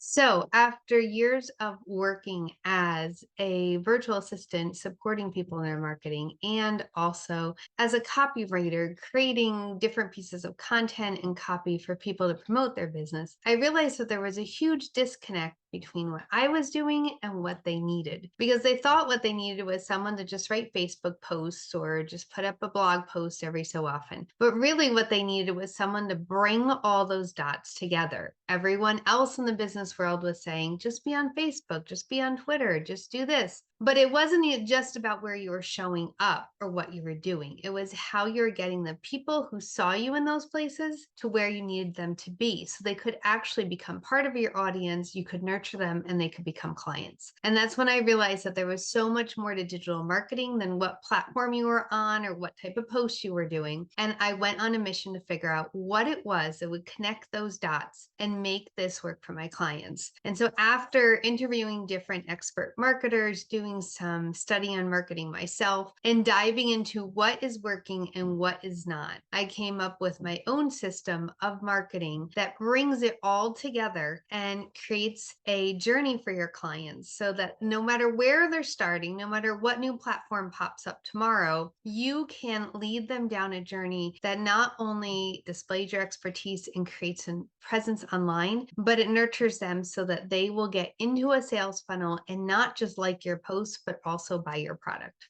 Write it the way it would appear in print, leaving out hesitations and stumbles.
So, after years of working as a virtual assistant, supporting people in their marketing, and also as a copywriter, creating different pieces of content and copy for people to promote their business, I realized that there was a huge disconnect between what I was doing and what they needed because they thought what they needed was someone to just write Facebook posts or just put up a blog post every so often. But really, what they needed was someone to bring all those dots together. Everyone else in the business world was saying, just be on Facebook, just be on Twitter, just do this. But it wasn't just about where you were showing up or what you were doing. It was how you were getting the people who saw you in those places to where you needed them to be so they could actually become part of your audience. You could nurture them and they could become clients. And that's when I realized that there was so much more to digital marketing than what platform you were on or what type of posts you were doing. And I went on a mission to figure out what it was that would connect those dots and make this work for my clients. And so after interviewing different expert marketers, doing some study on marketing myself, and diving into what is working and what is not, I came up with my own system of marketing that brings it all together and creates a journey for your clients so that no matter where they're starting, no matter what new platform pops up tomorrow, you can lead them down a journey that not only displays your expertise and creates a presence online, but it nurtures them so that they will get into a sales funnel and not just like your posts, but also buy your product.